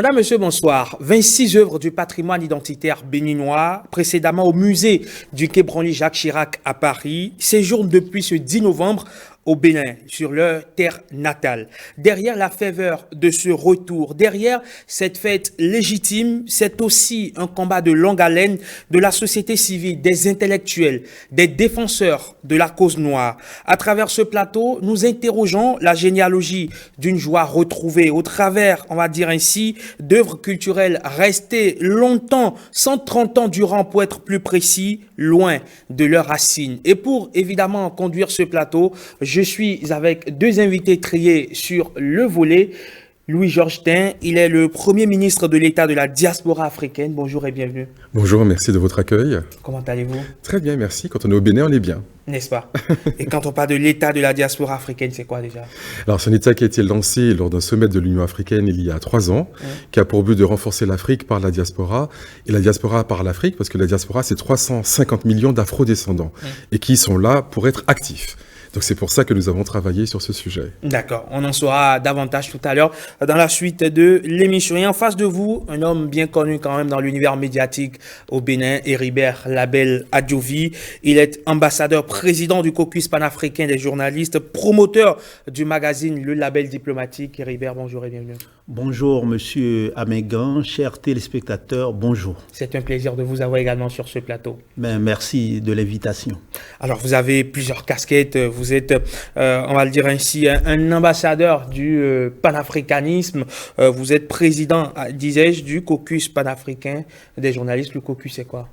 Madame, Monsieur, bonsoir. 26 œuvres du patrimoine identitaire béninois, précédemment au musée du Quai Branly Jacques Chirac à Paris, séjournent depuis ce 10 novembre au Bénin, sur leur terre natale. Derrière la faveur de ce retour, derrière cette fête légitime, c'est aussi un combat de longue haleine de la société civile, des intellectuels, des défenseurs de la cause noire. À travers ce plateau, nous interrogeons la généalogie d'une joie retrouvée au travers, on va dire ainsi, d'œuvres culturelles restées longtemps, 130 ans durant pour être plus précis, loin de leurs racines. Et pour évidemment conduire ce plateau, je suis avec deux invités triés sur le volet. Louis-Georges Tin, il est le Premier ministre de l'État de la diaspora africaine. Bonjour et bienvenue. Bonjour, merci de votre accueil. Comment allez-vous? Très bien, merci. Quand on est au Bénin, on est bien. N'est-ce pas? Et quand on parle de l'État de la diaspora africaine, c'est quoi déjà? Alors, c'est un État qui a été lancé lors d'un sommet de l'Union africaine il y a 3 ans, qui a pour but de renforcer l'Afrique par la diaspora, et la diaspora par l'Afrique, parce que la diaspora, c'est 350 millions d'afro-descendants, et qui sont là pour être actifs. Donc c'est pour ça que nous avons travaillé sur ce sujet. D'accord, on en saura davantage tout à l'heure dans la suite de l'émission. Et en face de vous, un homme bien connu quand même dans l'univers médiatique au Bénin, Héribert Label Adjovi. Il est ambassadeur président du caucus panafricain des journalistes, promoteur du magazine Le Label Diplomatique. Héribert, bonjour et bienvenue. Bonjour Monsieur Amégan, chers téléspectateurs, bonjour. C'est un plaisir de vous avoir également sur ce plateau. Merci de l'invitation. Alors vous avez plusieurs casquettes, vous êtes, on va le dire ainsi, un ambassadeur du panafricanisme, vous êtes président, disais-je, du caucus panafricain des journalistes. Le caucus, c'est quoi?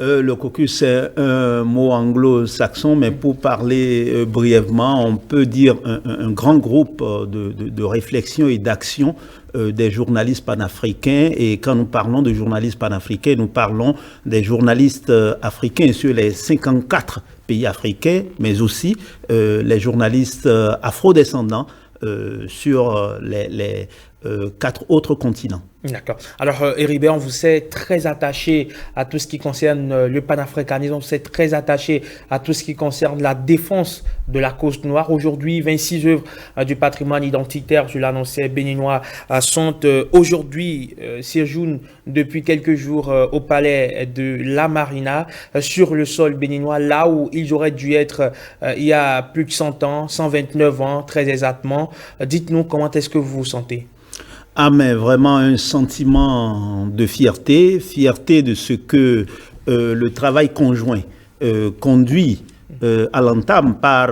Le caucus, c'est un mot anglo-saxon, mais pour parler brièvement, on peut dire un grand groupe de réflexion et d'action des journalistes panafricains. Et quand nous parlons de journalistes panafricains, nous parlons des journalistes africains sur les 54 pays africains, mais aussi les journalistes afro-descendants sur les 4 autres continents. D'accord. Alors, Héribert, vous êtes très attaché à tout ce qui concerne le panafricanisme, vous êtes très attaché à tout ce qui concerne la défense de la cause noire. Aujourd'hui, 26 œuvres du patrimoine identitaire, je l'annonçais, béninois, sont aujourd'hui séjournent depuis quelques jours au palais de la Marina, sur le sol béninois, là où ils auraient dû être il y a plus de 100 ans, 129 ans, très exactement. Dites-nous comment est-ce que vous vous sentez? Ah, mais vraiment un sentiment de fierté de ce que le travail conjoint conduit à l'entame par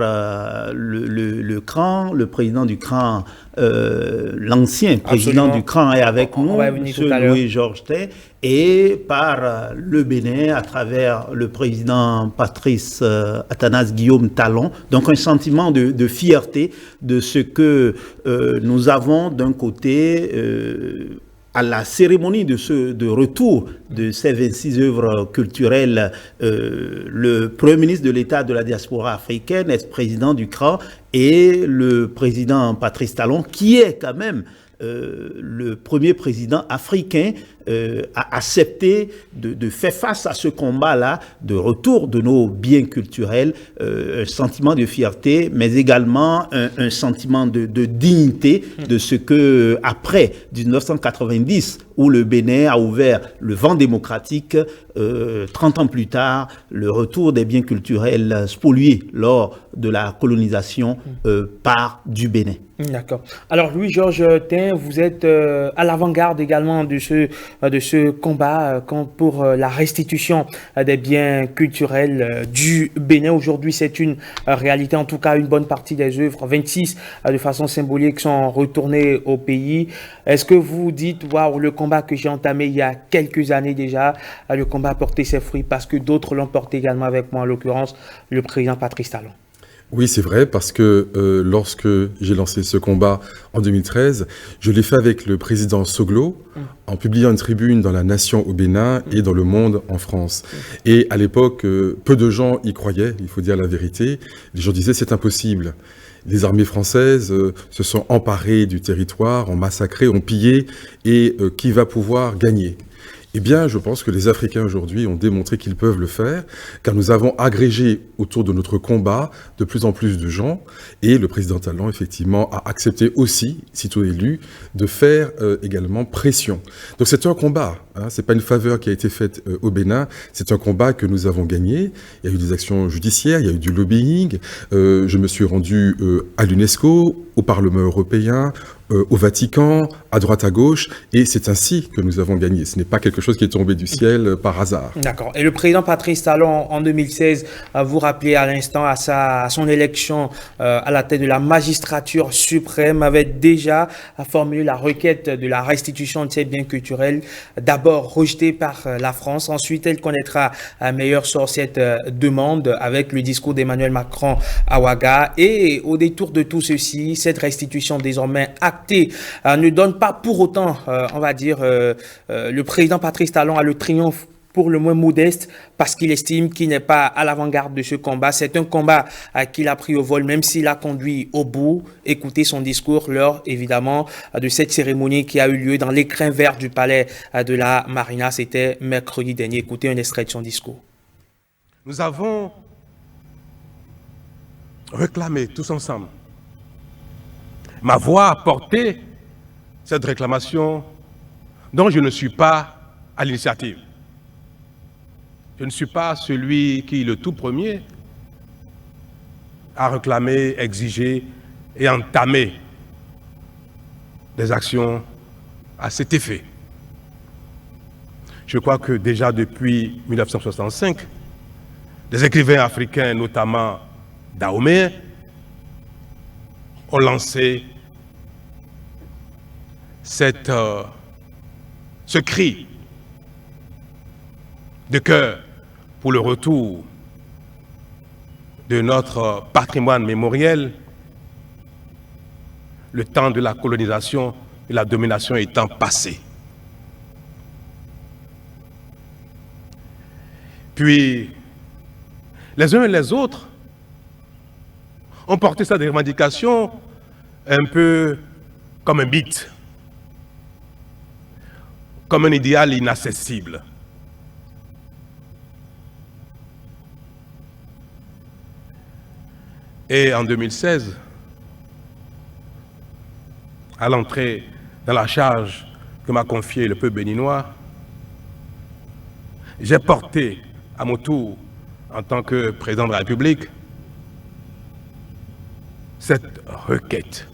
le CRAN, le président du CRAN, l'ancien président du CRAN est avec nous, M. Louis-Georges Tin, et par le Bénin à travers le président Patrice Athanase Guillaume Talon. Donc un sentiment de fierté de ce que nous avons d'un côté à la cérémonie de retour de ces 26 œuvres culturelles, le Premier ministre de l'État de la diaspora africaine, ex-président du CRAN, et le président Patrice Talon, qui est quand même le premier président africain a accepté de faire face à ce combat-là, de retour de nos biens culturels, un sentiment de fierté, mais également un sentiment de dignité de ce que, après 1990, où le Bénin a ouvert le vent démocratique, 30 ans plus tard, le retour des biens culturels spoliés lors de la colonisation part du Bénin. D'accord. Alors Louis-Georges Tin, vous êtes à l'avant-garde également de ce combat pour la restitution des biens culturels du Bénin. Aujourd'hui, c'est une réalité, en tout cas une bonne partie des œuvres, 26 de façon symbolique, sont retournées au pays. Est-ce que vous dites, waouh, le combat que j'ai entamé il y a quelques années déjà, le combat a porté ses fruits parce que d'autres l'ont porté également avec moi, en l'occurrence le président Patrice Talon? Oui, c'est vrai, parce que lorsque j'ai lancé ce combat en 2013, je l'ai fait avec le président Soglo, en publiant une tribune dans La Nation au Bénin et dans Le Monde en France. Et à l'époque, peu de gens y croyaient, il faut dire la vérité. Les gens disaient c'est impossible. Les armées françaises se sont emparées du territoire, ont massacré, ont pillé, et qui va pouvoir gagner ? Eh bien, je pense que les Africains aujourd'hui ont démontré qu'ils peuvent le faire, car nous avons agrégé autour de notre combat de plus en plus de gens, et le président Talon, effectivement, a accepté aussi, sitôt élu, de faire également pression. Donc c'est un combat, hein, c'est pas une faveur qui a été faite au Bénin, c'est un combat que nous avons gagné. Il y a eu des actions judiciaires, il y a eu du lobbying, je me suis rendu à l'UNESCO, au Parlement européen, au Vatican, à droite à gauche, et c'est ainsi que nous avons gagné. Ce n'est pas quelque chose qui est tombé du ciel par hasard. D'accord. Et le président Patrice Talon, en 2016, vous rappelez à l'instant à son élection à la tête de la magistrature suprême, avait déjà formulé la requête de la restitution de ces biens culturels, d'abord rejetée par la France. Ensuite, elle connaîtra un meilleur sort cette demande avec le discours d'Emmanuel Macron à Ouaga. Et au détour de tout ceci, cette restitution désormais actée ne donne pas pour autant, on va dire, le président Patrice Talon a le triomphe pour le moins modeste parce qu'il estime qu'il n'est pas à l'avant-garde de ce combat. C'est un combat qu'il a pris au vol, même s'il a conduit au bout. Écoutez son discours lors, évidemment, de cette cérémonie qui a eu lieu dans l'écrin vert du palais de la Marina. C'était mercredi dernier. Écoutez un extrait de son discours. Nous avons réclamé tous ensemble. Ma voix a porté cette réclamation dont je ne suis pas à l'initiative. Je ne suis pas celui qui, le tout premier, a réclamé, exigé et entamé des actions à cet effet. Je crois que déjà depuis 1965, des écrivains africains, notamment Dahomey, ont lancé ce cri de cœur pour le retour de notre patrimoine mémoriel, le temps de la colonisation et la domination étant passé. Puis, les uns et les autres ont porté ça des revendications un peu comme un mythe, comme un idéal inaccessible. Et en 2016, à l'entrée dans la charge que m'a confiée le peuple béninois, j'ai porté à mon tour, en tant que président de la République, cette requête.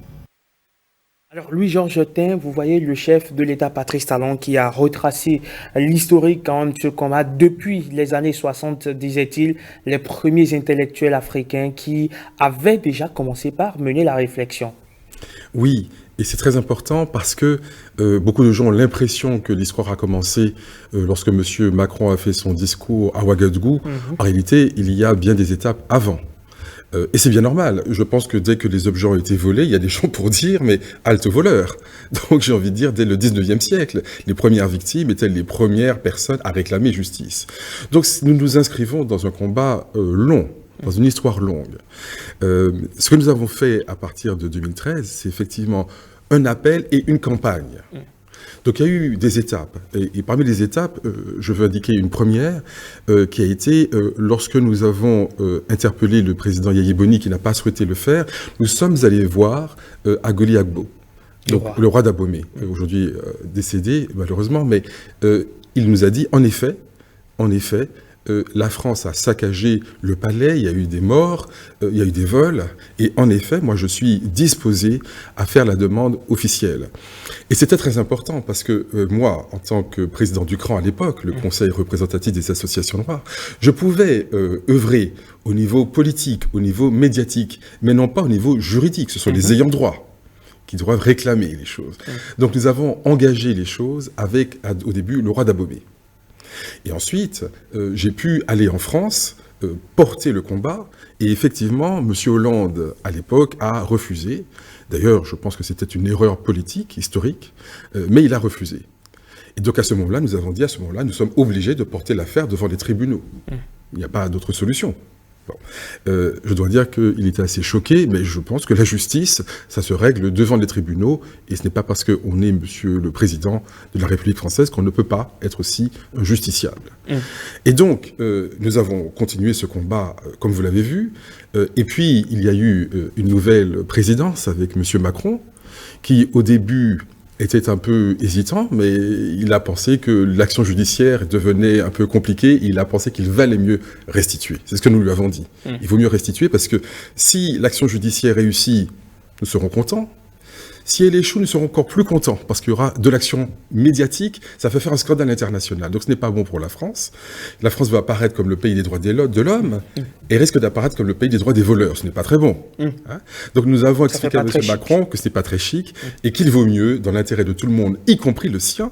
Alors, Louis-Georges Tin, vous voyez le chef de l'État Patrice Talon qui a retracé l'historique de ce combat depuis les années 60, disait-il, les premiers intellectuels africains qui avaient déjà commencé par mener la réflexion. Oui, et c'est très important parce que beaucoup de gens ont l'impression que l'histoire a commencé lorsque M. Macron a fait son discours à Ouagadougou. En réalité, il y a bien des étapes avant. Et c'est bien normal. Je pense que dès que les objets ont été volés, il y a des gens pour dire, mais halte voleur. Donc j'ai envie de dire, dès le 19e siècle, les premières victimes étaient les premières personnes à réclamer justice. Donc nous nous inscrivons dans un combat long, dans une histoire longue. Ce que nous avons fait à partir de 2013, c'est effectivement un appel et une campagne. Donc il y a eu des étapes, et parmi les étapes, je veux indiquer une première qui a été, lorsque nous avons interpellé le président Yaya Boni qui n'a pas souhaité le faire, nous sommes allés voir Agoli Agbo, donc le roi d'Abomey, aujourd'hui décédé malheureusement, mais il nous a dit en effet, la France a saccagé le palais, il y a eu des morts, il y a eu des vols, et en effet, moi je suis disposé à faire la demande officielle. Et c'était très important parce que moi, en tant que président du CRAN à l'époque, le Conseil représentatif des associations noires, je pouvais œuvrer au niveau politique, au niveau médiatique, mais non pas au niveau juridique. Ce sont les ayants droit qui doivent réclamer les choses. Donc nous avons engagé les choses avec, au début, le roi d'Abomey. Et ensuite, j'ai pu aller en France, porter le combat, et effectivement, M. Hollande, à l'époque, a refusé. D'ailleurs, je pense que c'était une erreur politique, historique, mais il a refusé. Et donc à ce moment-là, nous avons dit, à ce moment-là, nous sommes obligés de porter l'affaire devant les tribunaux. Il n'y a pas d'autre solution. Bon. Je dois dire qu'il était assez choqué, mais je pense que la justice, ça se règle devant les tribunaux, et ce n'est pas parce qu'on est Monsieur le Président de la République française qu'on ne peut pas être aussi justiciable. Et donc, nous avons continué ce combat, comme vous l'avez vu, et puis il y a eu une nouvelle présidence avec Monsieur Macron, qui au début était un peu hésitant, mais il a pensé que l'action judiciaire devenait un peu compliquée, il a pensé qu'il valait mieux restituer. C'est ce que nous lui avons dit. Il vaut mieux restituer parce que si l'action judiciaire réussit, nous serons contents. Si elle échoue, nous serons encore plus contents, parce qu'il y aura de l'action médiatique, ça fait faire un scandale international. Donc ce n'est pas bon pour la France. La France va apparaître comme le pays des droits de l'homme, et risque d'apparaître comme le pays des droits des voleurs. Ce n'est pas très bon. Hein. Donc nous avons expliqué à M. Macron que ce n'est pas très chic, et qu'il vaut mieux, dans l'intérêt de tout le monde, y compris le sien,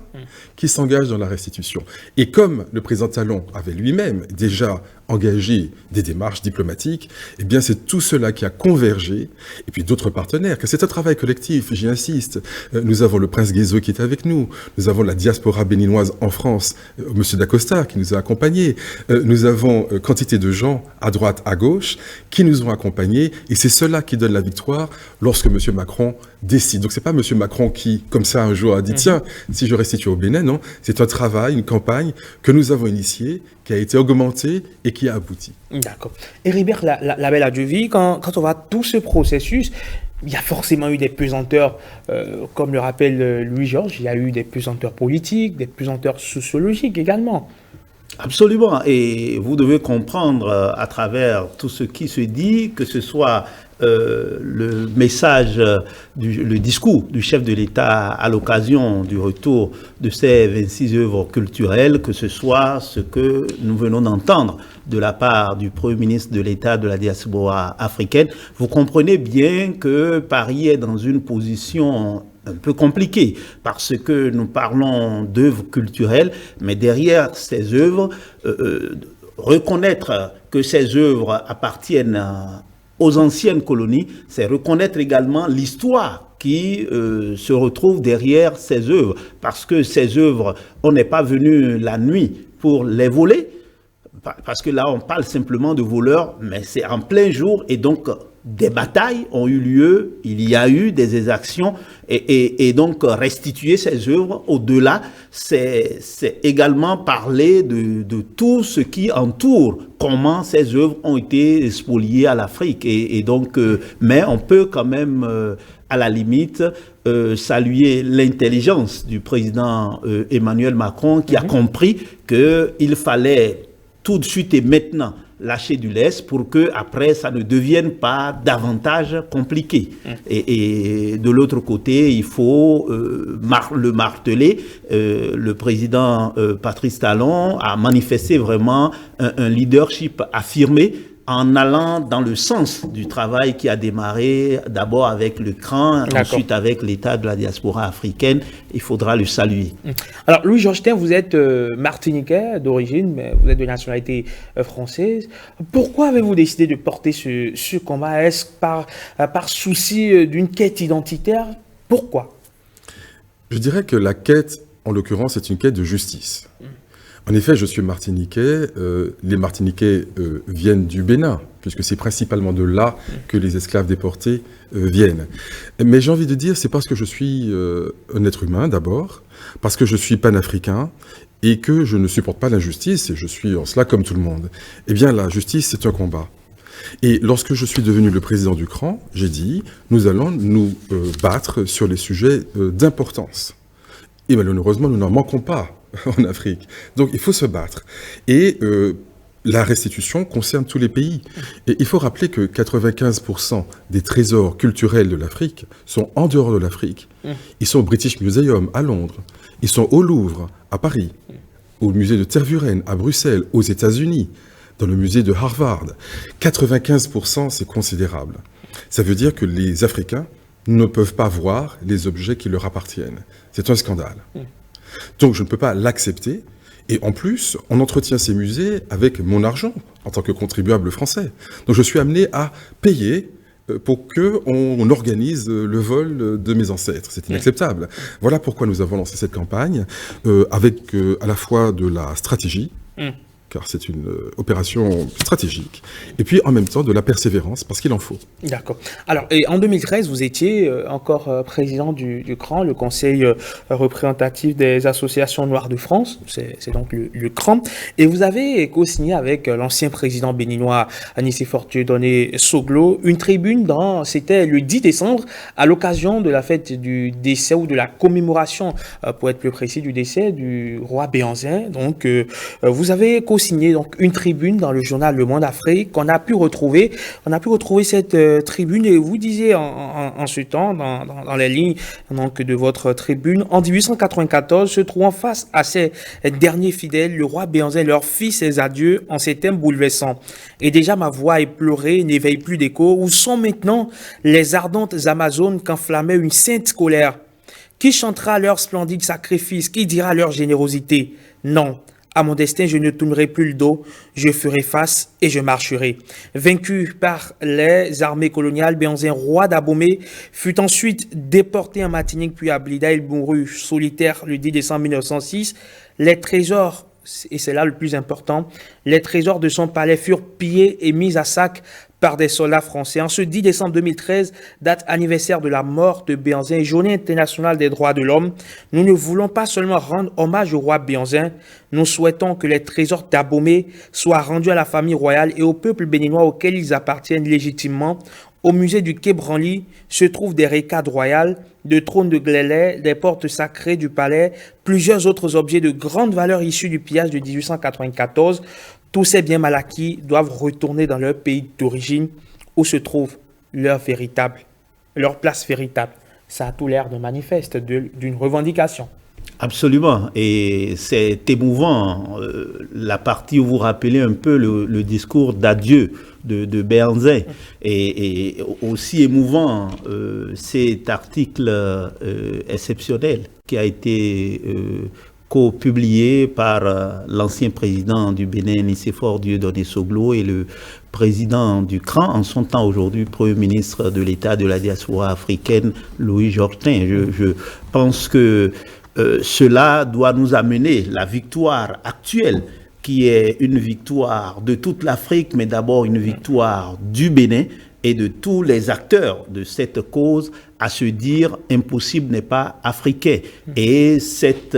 qu'il s'engage dans la restitution. Et comme le président Talon avait lui-même déjà engagé des démarches diplomatiques, eh bien c'est tout cela qui a convergé, et puis d'autres partenaires, car c'est un travail collectif, j'y insiste. Nous avons le prince Guézo qui est avec nous, nous avons la diaspora béninoise en France, monsieur Dacosta qui nous a accompagnés, nous avons quantité de gens à droite, à gauche, qui nous ont accompagnés, et c'est cela qui donne la victoire lorsque monsieur Macron décide. Donc c'est pas monsieur Macron qui, comme ça un jour, a dit tiens, si je restitue au Bénin, non, c'est un travail, une campagne que nous avons initiée, qui a été augmentée et qui a abouti. D'accord. Héribert Labelle Adjovi, quand on voit tout ce processus, il y a forcément eu des pesanteurs, comme le rappelle Louis-Georges, il y a eu des pesanteurs politiques, des pesanteurs sociologiques également. Absolument. Et vous devez comprendre à travers tout ce qui se dit, que ce soit le message, le discours du chef de l'État à l'occasion du retour de ces 26 œuvres culturelles, que ce soit ce que nous venons d'entendre de la part du Premier ministre de l'État de la diaspora africaine. Vous comprenez bien que Paris est dans une position un peu compliqué, parce que nous parlons d'œuvres culturelles, mais derrière ces œuvres, reconnaître que ces œuvres appartiennent aux anciennes colonies, c'est reconnaître également l'histoire qui se retrouve derrière ces œuvres, parce que ces œuvres, on n'est pas venu la nuit pour les voler, parce que là on parle simplement de voleurs, mais c'est en plein jour, et donc des batailles ont eu lieu, il y a eu des exactions, et donc restituer ces œuvres au-delà, c'est également parler de tout ce qui entoure comment ces œuvres ont été spoliées à l'Afrique. Et donc, mais on peut quand même, à la limite, saluer l'intelligence du président Emmanuel Macron, qui a compris qu'il fallait tout de suite et maintenant lâcher du lest pour que après ça ne devienne pas davantage compliqué. Et de l'autre côté, il faut le marteler. Le président Patrice Talon a manifesté vraiment un leadership affirmé en allant dans le sens du travail qui a démarré d'abord avec le CRAN, ensuite avec l'État de la diaspora africaine. Il faudra le saluer. Alors, Louis-Georges Tin, vous êtes martiniquais d'origine, mais vous êtes de nationalité française. Pourquoi avez-vous décidé de porter ce combat? Est-ce par souci d'une quête identitaire? Pourquoi? Je dirais que la quête, en l'occurrence, est une quête de justice. En effet, je suis martiniquais. Les Martiniquais viennent du Bénin, puisque c'est principalement de là que les esclaves déportés viennent. Mais j'ai envie de dire, c'est parce que je suis un être humain d'abord, parce que je suis panafricain, et que je ne supporte pas l'injustice, et je suis en cela comme tout le monde. Eh bien, la justice, c'est un combat. Et lorsque je suis devenu le président du CRAN, j'ai dit, nous allons nous battre sur les sujets d'importance. Et malheureusement, nous n'en manquons pas en Afrique. Donc il faut se battre. Et la restitution concerne tous les pays. Et il faut rappeler que 95% des trésors culturels de l'Afrique sont en dehors de l'Afrique. Ils sont au British Museum à Londres. Ils sont au Louvre à Paris, au musée de Tervuren à Bruxelles, aux États-Unis, dans le musée de Harvard. 95%, c'est considérable. Ça veut dire que les Africains ne peuvent pas voir les objets qui leur appartiennent. C'est un scandale. Donc je ne peux pas l'accepter. Et en plus, on entretient ces musées avec mon argent en tant que contribuable français. Donc je suis amené à payer pour qu'on organise le vol de mes ancêtres. C'est inacceptable. Voilà pourquoi nous avons lancé cette campagne avec à la fois de la stratégie, car c'est une opération stratégique, et puis en même temps de la persévérance, parce qu'il en faut. D'accord. Alors, et en 2013, vous étiez encore président du CRAN, le Conseil représentatif des associations noires de France, c'est donc le CRAN, et vous avez co-signé avec l'ancien président béninois Nicéphore Dieudonné Soglo une tribune c'était le 10 décembre, à l'occasion de la fête du décès ou de la commémoration, pour être plus précis, du décès du roi Béhanzin. Donc, vous avez co-signé donc une tribune dans le journal Le Monde Afrique qu'on a pu retrouver. On a pu retrouver cette tribune et vous disiez en ce temps, dans les lignes donc, de votre tribune, en 1894, se trouvant face à ses derniers fidèles, le roi Béhanzin leur fit ses adieux en ces thèmes bouleversants. Et déjà ma voix éplorée n'éveille plus d'écho. Où sont maintenant les ardentes Amazones qu'enflammait une sainte colère? Qui chantera leur splendide sacrifice? Qui dira leur générosité? Non, à mon destin je ne tournerai plus le dos, je ferai face et je marcherai. Vaincu par les armées coloniales, Béhanzin, roi d'Abomey, fut ensuite déporté en Martinique puis à Blida. Il mourut solitaire le 10 décembre 1906. Les trésors, et c'est là le plus important, les trésors de son palais furent pillés et mis à sac par des soldats français. En ce 10 décembre 2013, date anniversaire de la mort de Béhanzin et journée internationale des droits de l'homme, nous ne voulons pas seulement rendre hommage au roi Béhanzin, nous souhaitons que les trésors d'Abomey soient rendus à la famille royale et au peuple béninois auquel ils appartiennent légitimement. Au musée du Quai Branly se trouvent des récades royales, de trônes de Glélé, des portes sacrées du palais, plusieurs autres objets de grande valeur issus du pillage de 1894. Tous ces biens mal acquis doivent retourner dans leur pays d'origine où se trouve leur place véritable. Ça a tout l'air de manifeste, d'une revendication. Absolument, et c'est émouvant, la partie où vous rappelez un peu le discours d'adieu de Béhanzin, et aussi émouvant cet article exceptionnel qui a été co-publié par l'ancien président du Bénin, Nicéphore Dieudonné Soglo, et le président du CRAN, en son temps aujourd'hui Premier ministre de l'État de la diaspora africaine, Louis Georgetin. Je pense que cela doit nous amener la victoire actuelle, qui est une victoire de toute l'Afrique, mais d'abord une victoire du Bénin et de tous les acteurs de cette cause, à se dire impossible n'est pas africain. Et cette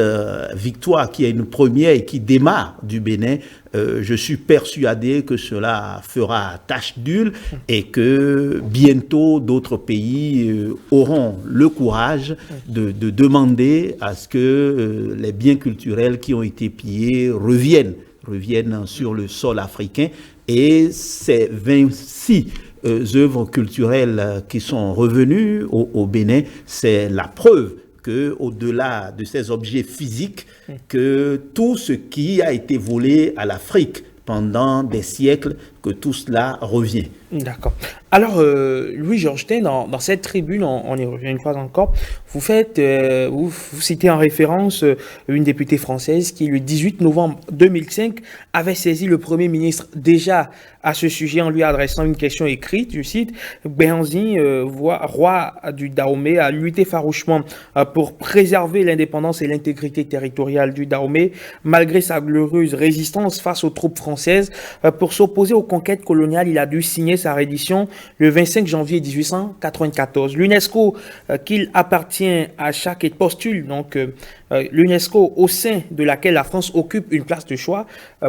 victoire qui est une première et qui démarre du Bénin, je suis persuadé que cela fera tache d'huile et que bientôt d'autres pays auront le courage de demander à ce que les biens culturels qui ont été pillés reviennent sur le sol africain. Et ces 26 œuvres culturelles qui sont revenues au Bénin, c'est la preuve que, au-delà de ces objets physiques, que tout ce qui a été volé à l'Afrique pendant des siècles, que tout cela revient. D'accord. Alors, Louis Georgetin, dans cette tribune, on y revient une fois encore, vous citez en référence une députée française qui, le 18 novembre 2005, avait saisi le Premier ministre déjà à ce sujet en lui adressant une question écrite, je cite, « Béhanzin, roi du Dahomey, a lutté farouchement pour préserver l'indépendance et l'intégrité territoriale du Dahomey, malgré sa glorieuse résistance face aux troupes françaises. Pour s'opposer aux conquêtes coloniales, il a dû signer sa reddition le 25 janvier 1894. L'UNESCO, qu'il appartient à chaque postule, donc l'UNESCO au sein de laquelle la France occupe une place de choix,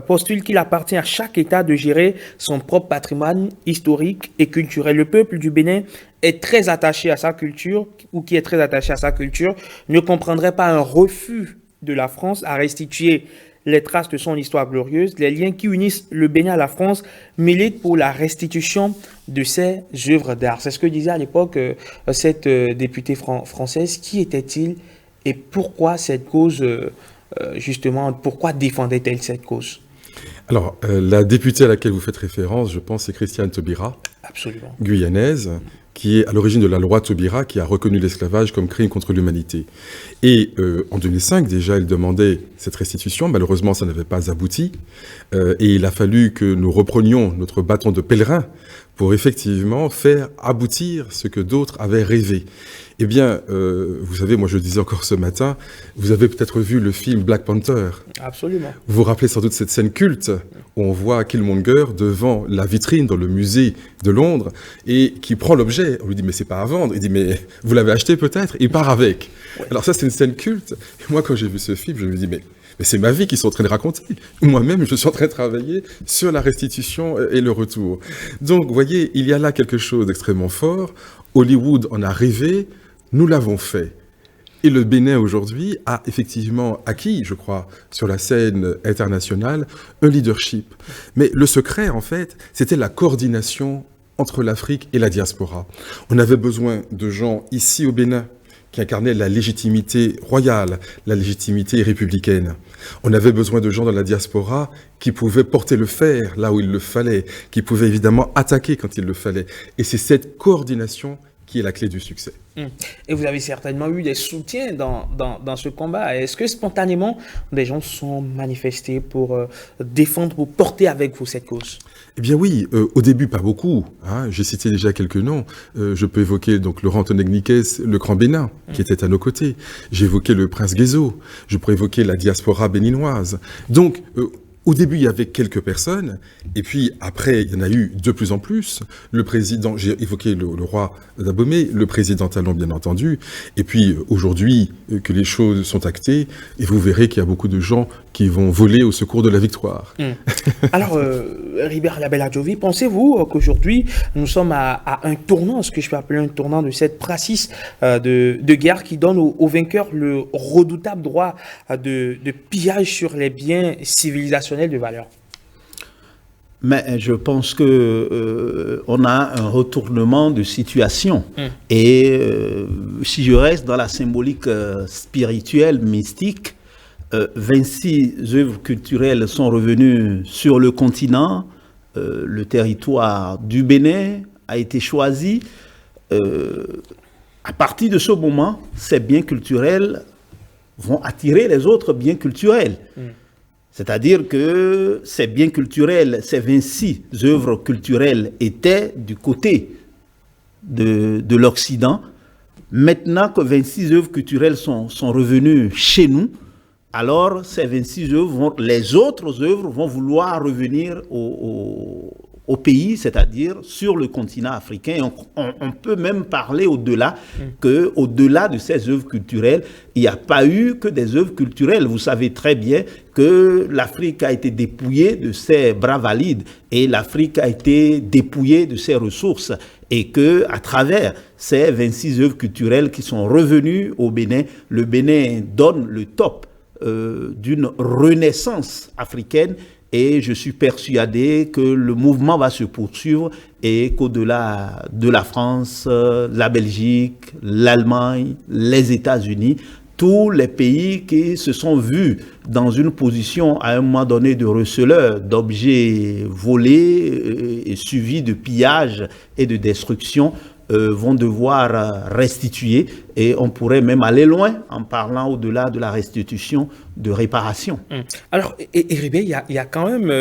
postule qu'il appartient à chaque État de gérer son propre patrimoine historique et culturel. Le peuple du Bénin est très attaché à sa culture, ou qui est très attaché à sa culture, ne comprendrait pas un refus de la France à restituer les traces de son histoire glorieuse. Les liens qui unissent le Bénin à la France militent pour la restitution de ses œuvres d'art. C'est ce que disait à l'époque cette députée française. Qui était-il et pourquoi cette cause, justement, pourquoi défendait-elle cette cause? Alors, la députée à laquelle vous faites référence, je pense, c'est Christiane Taubira, absolument, guyanaise, qui est à l'origine de la loi Taubira, qui a reconnu l'esclavage comme crime contre l'humanité. Et en 2005, déjà, elle demandait cette restitution. Malheureusement, ça n'avait pas abouti. Et il a fallu que nous reprenions notre bâton de pèlerin pour effectivement faire aboutir ce que d'autres avaient rêvé. Eh bien, vous savez, moi je le disais encore ce matin, vous avez peut-être vu le film Black Panther. Absolument. Vous vous rappelez sans doute cette scène culte où on voit Killmonger devant la vitrine dans le musée de Londres et qui prend l'objet. On lui dit mais c'est pas à vendre. Il dit mais vous l'avez acheté peut-être. Il part avec. Ouais. Alors ça c'est une scène culte. Et moi quand j'ai vu ce film, je me dis mais c'est ma vie qu'ils sont en train de raconter. Moi-même, je suis en train de travailler sur la restitution et le retour. Donc, vous voyez, il y a là quelque chose d'extrêmement fort. Hollywood en a rêvé, nous l'avons fait. Et le Bénin, aujourd'hui, a effectivement acquis, je crois, sur la scène internationale, un leadership. Mais le secret, en fait, c'était la coordination entre l'Afrique et la diaspora. On avait besoin de gens ici au Bénin, qui incarnait la légitimité royale, la légitimité républicaine. On avait besoin de gens dans la diaspora qui pouvaient porter le fer là où il le fallait, qui pouvaient évidemment attaquer quand il le fallait. Et c'est cette coordination qui est la clé du succès. Et vous avez certainement eu des soutiens dans ce combat. Est-ce que spontanément, des gens sont manifestés pour défendre, pour porter avec vous cette cause? Eh bien oui, au début pas beaucoup. Hein. J'ai cité déjà quelques noms. Je peux évoquer donc Laurent Tonegnikès, le Grand Bénin, qui était à nos côtés. J'ai évoqué le prince Guézo. Je pourrais évoquer la diaspora béninoise. Donc, au début, il y avait quelques personnes, et puis après, il y en a eu de plus en plus. Le président, j'ai évoqué le roi d'Abomey, le président Talon, bien entendu, et puis aujourd'hui, que les choses sont actées, et vous verrez qu'il y a beaucoup de gens qui vont voler au secours de la victoire. Alors, Ribert Labella Djovi, pensez-vous qu'aujourd'hui, nous sommes à un tournant, ce que je peux appeler un tournant de cette praxis de guerre qui donne aux vainqueurs le redoutable droit de pillage sur les biens civilisationnels de valeur? Mais je pense que on a un retournement de situation. Et si je reste dans la symbolique spirituelle, mystique, 26 œuvres culturelles sont revenues sur le continent. Le territoire du Bénin a été choisi. À partir de ce moment, ces biens culturels vont attirer les autres biens culturels. C'est-à-dire que ces biens culturels, ces 26 œuvres culturelles étaient du côté de l'Occident. Maintenant que 26 œuvres culturelles sont revenues chez nous, alors ces 26 œuvres, les autres œuvres vont vouloir revenir au pays, c'est-à-dire sur le continent africain. On peut même parler au-delà, qu'au-delà de ces œuvres culturelles, il n'y a pas eu que des œuvres culturelles. Vous savez très bien que l'Afrique a été dépouillée de ses bras valides et l'Afrique a été dépouillée de ses ressources et qu'à travers ces 26 œuvres culturelles qui sont revenues au Bénin, le Bénin donne le top d'une renaissance africaine. Et je suis persuadé que le mouvement va se poursuivre et qu'au-delà de la France, la Belgique, l'Allemagne, les États-Unis, tous les pays qui se sont vus dans une position à un moment donné de receleur d'objets volés et suivis de pillages et de destruction vont devoir restituer, et on pourrait même aller loin en parlant au-delà de la restitution, de réparation. Alors, Ribé, il y a quand même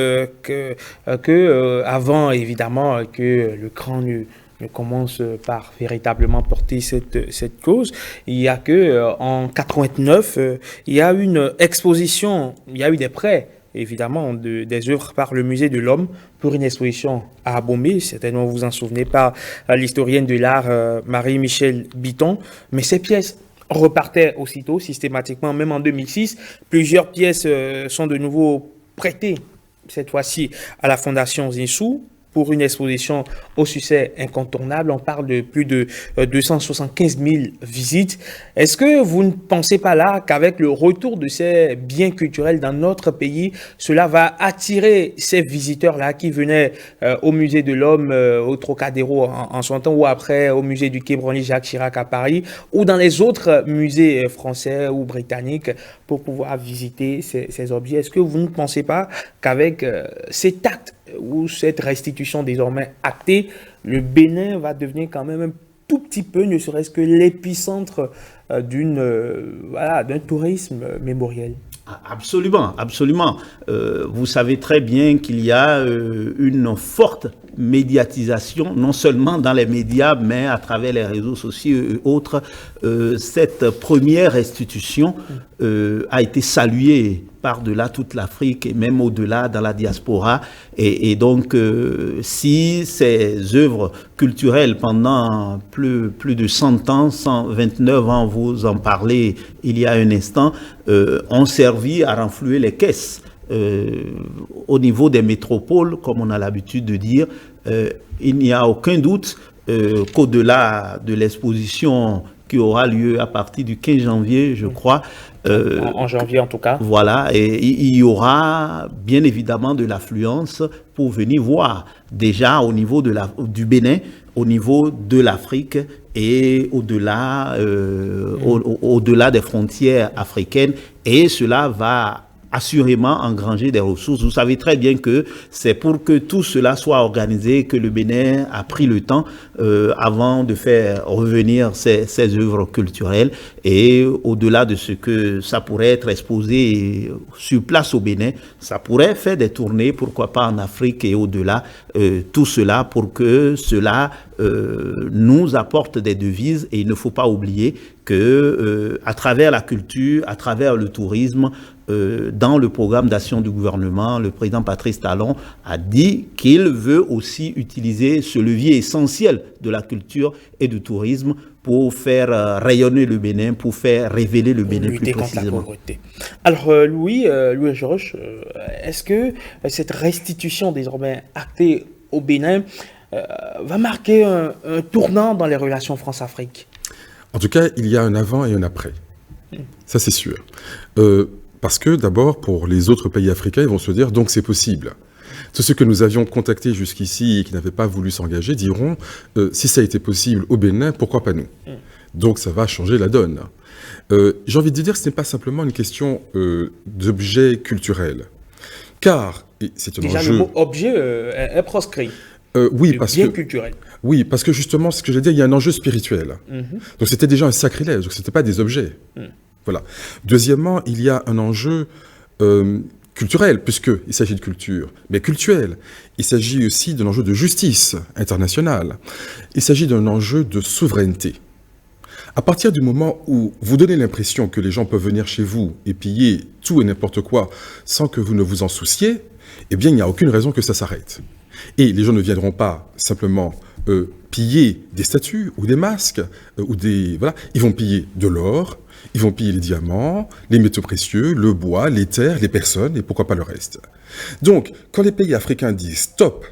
avant évidemment que le cran ne commence par véritablement porter cette cause, il y a que en 89, il y a une exposition, il y a eu des prêts évidemment des œuvres par le Musée de l'Homme pour une exposition à Abomey. Certainement vous vous en souvenez, par l'historienne de l'art Marie-Michel Bitton. Mais ces pièces repartaient aussitôt, systématiquement, même en 2006. Plusieurs pièces sont de nouveau prêtées, cette fois-ci à la Fondation Zinsou, pour une exposition au succès incontournable. On parle de plus de 275 000 visites. Est-ce que vous ne pensez pas là qu'avec le retour de ces biens culturels dans notre pays, cela va attirer ces visiteurs-là qui venaient au Musée de l'Homme, au Trocadéro en son temps, ou après au musée du Quai Branly Jacques Chirac à Paris, ou dans les autres musées français ou britanniques pour pouvoir visiter ces objets? Est-ce que vous ne pensez pas qu'avec cet acte ou cette restitution désormais actée, le Bénin va devenir quand même un tout petit peu, ne serait-ce que l'épicentre d'un tourisme mémoriel? Absolument, absolument. Vous savez très bien qu'il y a une forte médiatisation, non seulement dans les médias, mais à travers les réseaux sociaux et autres. Cette première restitution a été saluée par-delà toute l'Afrique et même au-delà dans la diaspora. Et donc, si ces œuvres culturelles pendant plus de 100 ans, 129 ans, vous en parlez il y a un instant, ont servi à renflouer les caisses au niveau des métropoles, comme on a l'habitude de dire, il n'y a aucun doute qu'au-delà de l'exposition qui aura lieu à partir du 15 janvier, je crois. En janvier, en tout cas. Voilà, et il y aura bien évidemment de l'affluence pour venir voir déjà au niveau du Bénin, au niveau de l'Afrique et au-delà au-delà des frontières africaines. Et cela va assurément engranger des ressources. Vous savez très bien que c'est pour que tout cela soit organisé que le Bénin a pris le temps avant de faire revenir ces œuvres culturelles. Et au-delà de ce que ça pourrait être exposé sur place au Bénin, ça pourrait faire des tournées, pourquoi pas en Afrique et au-delà, tout cela pour que cela nous apporte des devises. Et il ne faut pas oublier que à travers la culture, à travers le tourisme, dans le programme d'action du gouvernement, le président Patrice Talon a dit qu'il veut aussi utiliser ce levier essentiel de la culture et du tourisme pour faire rayonner le Bénin, pour faire révéler le Bénin plus précisément. Alors Louis-Georges, est-ce que cette restitution désormais actée au Bénin va marquer un tournant dans les relations France-Afrique? En tout cas, il y a un avant et un après. Ça, c'est sûr. Parce que d'abord, pour les autres pays africains, ils vont se dire, donc c'est possible. Tous ceux que nous avions contactés jusqu'ici et qui n'avaient pas voulu s'engager diront, si ça a été possible au Bénin, pourquoi pas nous? Donc ça va changer la donne. J'ai envie de dire que ce n'est pas simplement une question d'objet culturel. Car, et c'est un déjà enjeu... le mot objet est proscrit. Oui, parce bien que, culturel. Oui, parce que justement, ce que j'ai dit, il y a un enjeu spirituel. Donc c'était déjà un sacrilège, donc ce n'était pas des objets. Voilà. Deuxièmement, il y a un enjeu culturel, puisqu'il s'agit de culture, mais culturel. Il s'agit aussi d'un enjeu de justice internationale. Il s'agit d'un enjeu de souveraineté. À partir du moment où vous donnez l'impression que les gens peuvent venir chez vous et piller tout et n'importe quoi sans que vous ne vous en souciez, eh bien, il n'y a aucune raison que ça s'arrête. Et les gens ne viendront pas simplement piller des statues ou des masques, ou des... Voilà. Ils vont piller de l'or, ils vont piller les diamants, les métaux précieux, le bois, les terres, les personnes, et pourquoi pas le reste. Donc, quand les pays africains disent « stop »,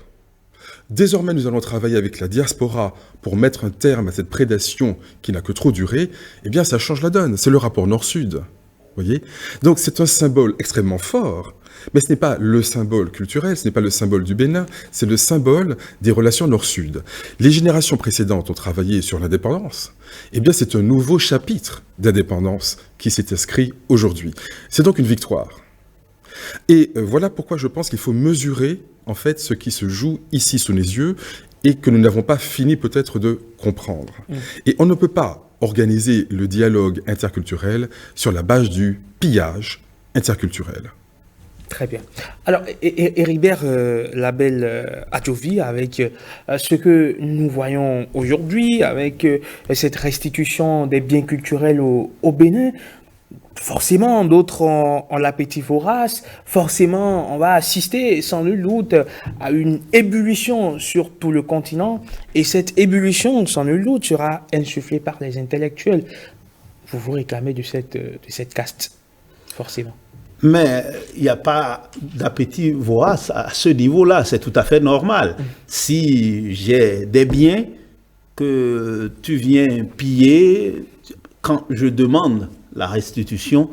désormais nous allons travailler avec la diaspora pour mettre un terme à cette prédation qui n'a que trop duré, eh bien ça change la donne. C'est le rapport Nord-Sud. Voyez ? Donc c'est un symbole extrêmement fort, mais ce n'est pas le symbole culturel, ce n'est pas le symbole du Bénin, c'est le symbole des relations Nord-Sud. Les générations précédentes ont travaillé sur l'indépendance. Eh bien c'est un nouveau chapitre d'indépendance qui s'est inscrit aujourd'hui. C'est donc une victoire. Et voilà pourquoi je pense qu'il faut mesurer en fait ce qui se joue ici sous les yeux et que nous n'avons pas fini peut-être de comprendre. Et on ne peut pas organiser le dialogue interculturel sur la base du pillage interculturel. Très bien. Alors, Héribert Labelle Adjovi, avec ce que nous voyons aujourd'hui, avec cette restitution des biens culturels au Bénin, forcément, d'autres ont l'appétit vorace, forcément, on va assister sans nul doute à une ébullition sur tout le continent, et cette ébullition, sans nul doute, sera insufflée par les intellectuels. Vous vous réclamez de cette caste, forcément. Mais il n'y a pas d'appétit vorace à ce niveau-là, c'est tout à fait normal. Si j'ai des biens que tu viens piller, quand je demande la restitution,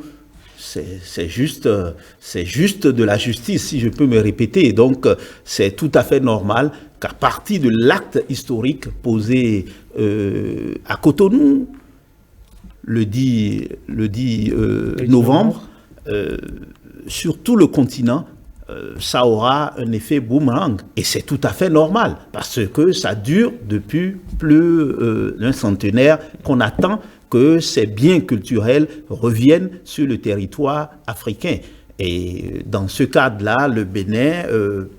c'est juste de la justice, si je peux me répéter. Donc, c'est tout à fait normal qu'à partir de l'acte historique posé à Cotonou, le 10 novembre, sur tout le continent, ça aura un effet boomerang. Et c'est tout à fait normal, parce que ça dure depuis plus d'un centenaire qu'on attend que ces biens culturels reviennent sur le territoire africain. Et dans ce cadre-là, le Bénin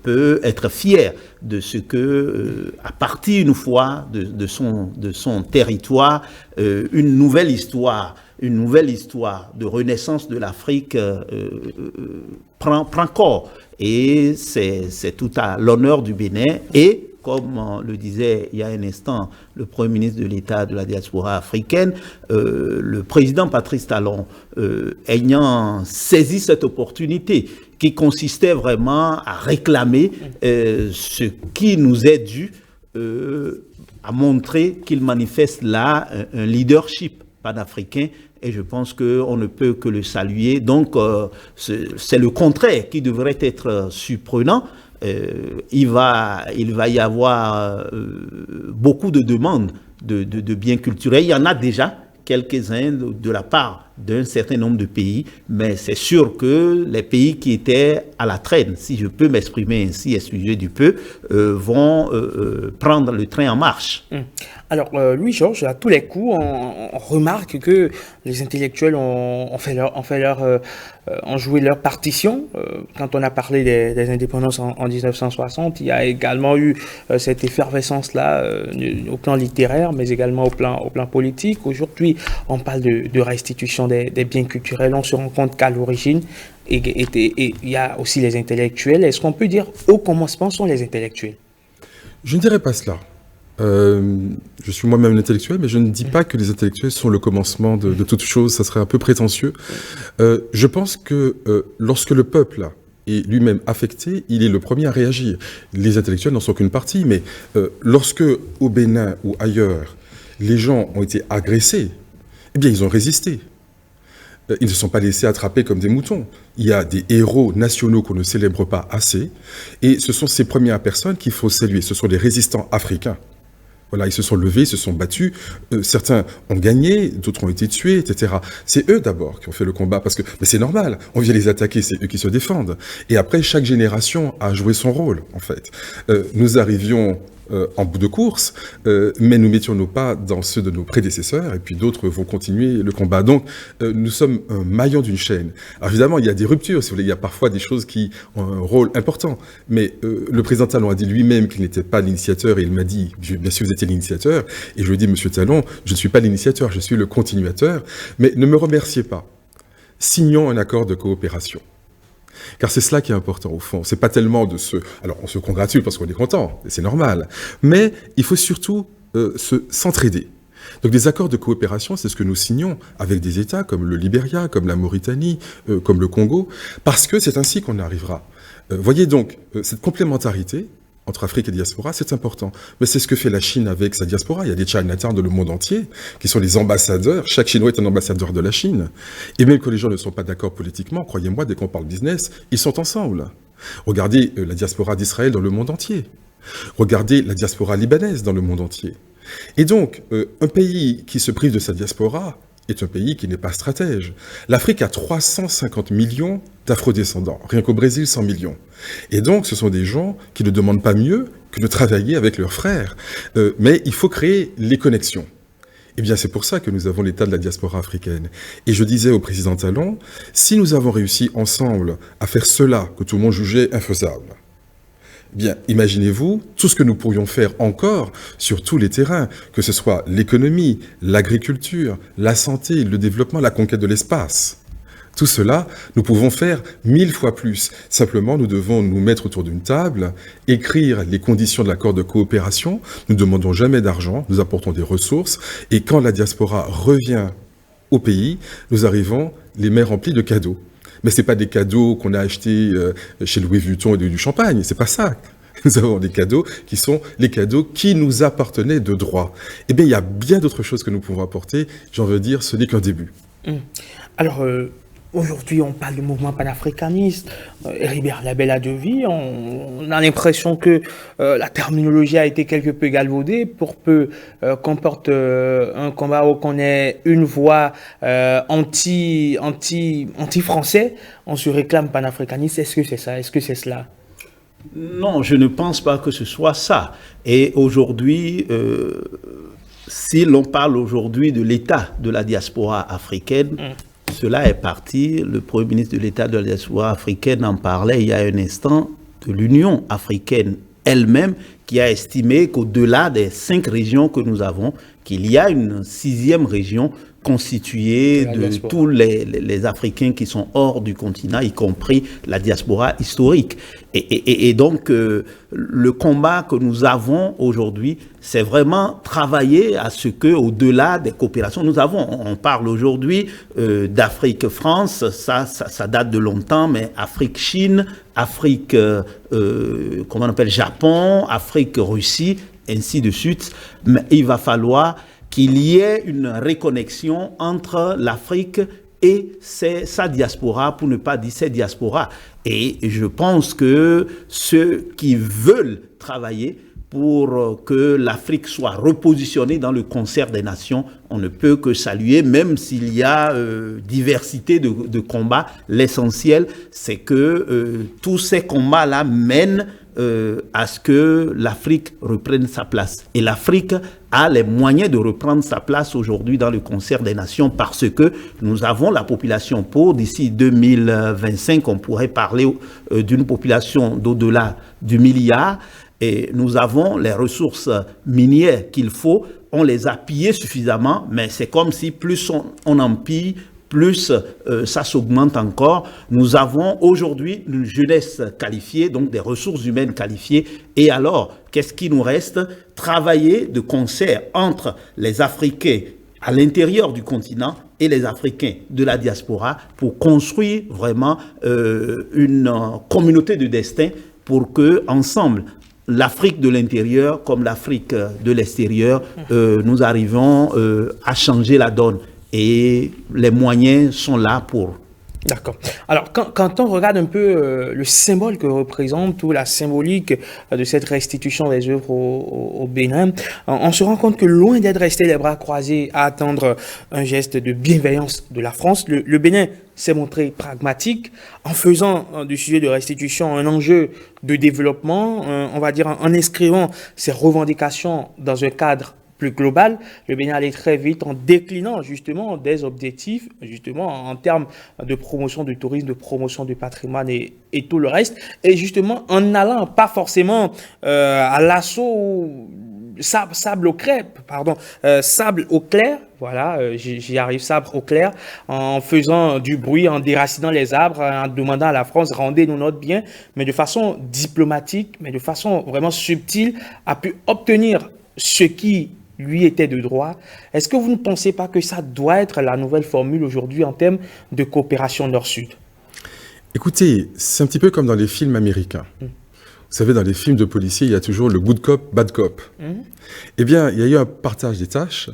peut être fier de ce que, à partir une fois de son territoire, une nouvelle histoire de renaissance de l'Afrique prend corps. Et c'est tout à l'honneur du Bénin. Et comme le disait il y a un instant le Premier ministre de l'État de la diaspora africaine, le président Patrice Talon, ayant saisi cette opportunité qui consistait vraiment à réclamer ce qui nous est dû, à montrer qu'il manifeste là un leadership panafricain. Et je pense qu'on ne peut que le saluer. Donc, c'est le contraire qui devrait être surprenant. Il va y avoir beaucoup de demandes de biens culturels. Il y en a déjà quelques-uns de la part d'un certain nombre de pays, mais c'est sûr que les pays qui étaient à la traîne, si je peux m'exprimer ainsi, excusez du peu, vont prendre le train en marche. Alors, Louis-Georges, à tous les coups, on remarque que les intellectuels ont joué leur partition. Quand on a parlé des indépendances en 1960, il y a également eu cette effervescence-là au plan littéraire, mais également au plan politique. Aujourd'hui, on parle de restitution des biens culturels. On se rend compte qu'à l'origine, il y a aussi les intellectuels. Est-ce qu'on peut dire au commencement sont les intellectuels? Je ne dirais pas cela. Je suis moi-même un intellectuel, mais je ne dis pas que les intellectuels sont le commencement de toute chose, ça serait un peu prétentieux. Je pense que lorsque le peuple est lui-même affecté, il est le premier à réagir. Les intellectuels n'en sont qu'une partie, mais lorsque au Bénin ou ailleurs, les gens ont été agressés, eh bien ils ont résisté. Ils ne se sont pas laissés attraper comme des moutons. Il y a des héros nationaux qu'on ne célèbre pas assez, et ce sont ces premières personnes qu'il faut saluer. Ce sont les résistants africains. Voilà, ils se sont levés, ils se sont battus. Certains ont gagné, d'autres ont été tués, etc. C'est eux d'abord qui ont fait le combat, parce que mais c'est normal. On vient les attaquer, c'est eux qui se défendent. Et après, chaque génération a joué son rôle, en fait. Nous arrivions en bout de course, mais nous mettions nos pas dans ceux de nos prédécesseurs, et puis d'autres vont continuer le combat. Donc, nous sommes un maillon d'une chaîne. Alors évidemment, il y a des ruptures, si vous voulez, il y a parfois des choses qui ont un rôle important, mais le président Talon a dit lui-même qu'il n'était pas l'initiateur, et il m'a dit, bien sûr, vous étiez l'initiateur, et je lui ai dit, monsieur Talon, je ne suis pas l'initiateur, je suis le continuateur, mais ne me remerciez pas. Signons un accord de coopération. Car c'est cela qui est important au fond. C'est pas tellement de se... Alors on se congratule parce qu'on est content, c'est normal. Mais il faut surtout s'entraider. Donc des accords de coopération, c'est ce que nous signons avec des États comme le Libéria, comme la Mauritanie, comme le Congo, parce que c'est ainsi qu'on arrivera. Voyez donc, cette complémentarité entre Afrique et diaspora, c'est important. Mais c'est ce que fait la Chine avec sa diaspora. Il y a des Chinatowns dans le monde entier qui sont les ambassadeurs. Chaque Chinois est un ambassadeur de la Chine. Et même que les gens ne sont pas d'accord politiquement, croyez-moi, dès qu'on parle business, ils sont ensemble. Regardez la diaspora d'Israël dans le monde entier. Regardez la diaspora libanaise dans le monde entier. Et donc, un pays qui se prive de sa diaspora est un pays qui n'est pas stratège. L'Afrique a 350 millions d'afrodescendants. Rien qu'au Brésil, 100 millions. Et donc, ce sont des gens qui ne demandent pas mieux que de travailler avec leurs frères. Mais il faut créer les connexions. Eh bien, c'est pour ça que nous avons l'état de la diaspora africaine. Et je disais au président Talon, si nous avons réussi ensemble à faire cela que tout le monde jugeait infaisable, bien, imaginez-vous tout ce que nous pourrions faire encore sur tous les terrains, que ce soit l'économie, l'agriculture, la santé, le développement, la conquête de l'espace. Tout cela, nous pouvons faire 1000 fois plus. Simplement, nous devons nous mettre autour d'une table, écrire les conditions de l'accord de coopération. Nous ne demandons jamais d'argent, nous apportons des ressources. Et quand la diaspora revient au pays, nous arrivons les mains remplies de cadeaux. Mais ce n'est pas des cadeaux qu'on a achetés chez Louis Vuitton et du champagne, c'est pas ça. Nous avons des cadeaux qui sont les cadeaux qui nous appartenaient de droit. Eh bien, il y a bien d'autres choses que nous pouvons apporter. J'en veux dire, ce n'est qu'un début. Alors, aujourd'hui, on parle du mouvement panafricaniste. Ribert Labelle a deux vies. On a l'impression que la terminologie a été quelque peu galvaudée pour peu qu'on porte un combat où qu'on ait une voix anti-français. On se réclame panafricaniste. Est-ce que c'est ça? Est-ce que c'est cela? Non, je ne pense pas que ce soit ça. Et aujourd'hui, si l'on parle aujourd'hui de l'état de la diaspora africaine, cela est parti. Le Premier ministre de l'État de la diaspora africaine en parlait il y a un instant, de l'Union africaine elle-même, qui a estimé qu'au-delà des 5 régions que nous avons, qu'il y a une 6e région constituée de tous les Africains qui sont hors du continent, y compris la diaspora historique. Et donc, le combat que nous avons aujourd'hui, c'est vraiment travailler à ce que, au-delà des coopérations, nous avons, on parle aujourd'hui d'Afrique-France, ça date de longtemps, mais Afrique-Chine, Afrique, comment on appelle, Japon, Afrique-Russie, ainsi de suite. Mais il va falloir qu'il y ait une reconnexion entre l'Afrique et sa diaspora, pour ne pas dire ses diasporas. Et je pense que ceux qui veulent travailler pour que l'Afrique soit repositionnée dans le concert des nations, on ne peut que saluer, même s'il y a diversité de combats. L'essentiel, c'est que tous ces combats-là mènent à ce que l'Afrique reprenne sa place. Et l'Afrique a les moyens de reprendre sa place aujourd'hui dans le concert des nations parce que nous avons la population pour, d'ici 2025, on pourrait parler d'une population d'au-delà du milliard. Et nous avons les ressources minières qu'il faut, on les a pillées suffisamment, mais c'est comme si plus on en pille, plus ça s'augmente encore. Nous avons aujourd'hui une jeunesse qualifiée, donc des ressources humaines qualifiées. Et alors, qu'est-ce qui nous reste? Travailler de concert entre les Africains à l'intérieur du continent et les Africains de la diaspora pour construire vraiment une communauté de destin pour que, ensemble, l'Afrique de l'intérieur comme l'Afrique de l'extérieur, nous arrivons à changer la donne. Et les moyens sont là pour. D'accord. Alors, quand on regarde un peu le symbole que représente ou la symbolique de cette restitution des œuvres au Bénin, on se rend compte que loin d'être resté les bras croisés à attendre un geste de bienveillance de la France, le Bénin s'est montré pragmatique en faisant du sujet de restitution un enjeu de développement, on va dire en inscrivant ses revendications dans un cadre plus global. Le Bénin allait très vite en déclinant justement des objectifs, justement en termes de promotion du tourisme, de promotion du patrimoine et tout le reste. Et justement en n'allant pas forcément à l'assaut sable au clair, sable au clair, voilà, j'y arrive, sabre au clair, en faisant du bruit, en déracinant les arbres, en demandant à la France, rendez-nous notre bien, mais de façon diplomatique, mais de façon vraiment subtile, a pu obtenir ce qui lui était de droit. Est-ce que vous ne pensez pas que ça doit être la nouvelle formule aujourd'hui en termes de coopération Nord-Sud? Écoutez, c'est un petit peu comme dans les films américains. Vous savez, dans les films de policiers, il y a toujours le good cop, bad cop. Eh bien, il y a eu un partage des tâches.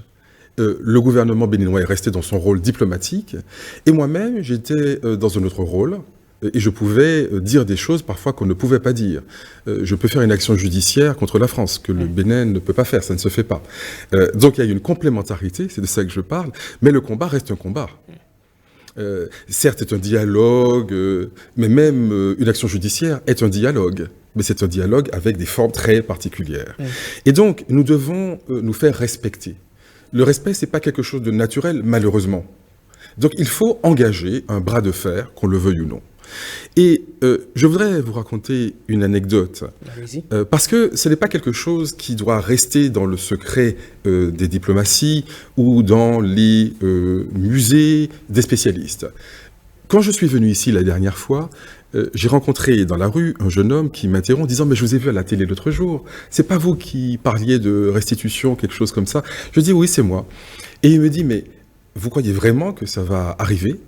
Le gouvernement béninois est resté dans son rôle diplomatique. Et moi-même, j'étais dans un autre rôle. Et je pouvais dire des choses parfois qu'on ne pouvait pas dire. Je peux faire une action judiciaire contre la France, que le Bénin ne peut pas faire, ça ne se fait pas. Donc il y a une complémentarité, c'est de ça que je parle, mais le combat reste un combat. Certes, c'est un dialogue, mais même une action judiciaire est un dialogue. Mais c'est un dialogue avec des formes très particulières. Et donc, nous devons nous faire respecter. Le respect, ce n'est pas quelque chose de naturel, malheureusement. Donc, il faut engager un bras de fer, qu'on le veuille ou non. Et je voudrais vous raconter une anecdote, parce que ce n'est pas quelque chose qui doit rester dans le secret des diplomaties ou dans les musées des spécialistes. Quand je suis venu ici la dernière fois, j'ai rencontré dans la rue un jeune homme qui m'interrompt en disant « Mais je vous ai vu à la télé l'autre jour, c'est pas vous qui parliez de restitution, quelque chose comme ça ?» Je dis « Oui, c'est moi. » Et il me dit « Mais vous croyez vraiment que ça va arriver ?»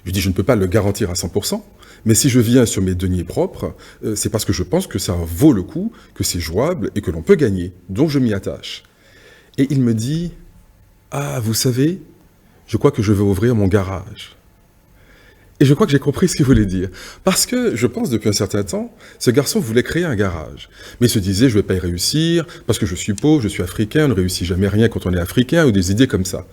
Je dis, je ne peux pas le garantir à 100%, mais si je viens sur mes deniers propres, c'est parce que je pense que ça vaut le coup, que c'est jouable et que l'on peut gagner. Donc je m'y attache. Et il me dit, ah, vous savez, je crois que je vais ouvrir mon garage. Et je crois que j'ai compris ce qu'il voulait dire. Parce que, je pense, depuis un certain temps, ce garçon voulait créer un garage. Mais il se disait, je ne vais pas y réussir, parce que je suis pauvre, je suis africain, on ne réussit jamais rien quand on est africain, ou des idées comme ça.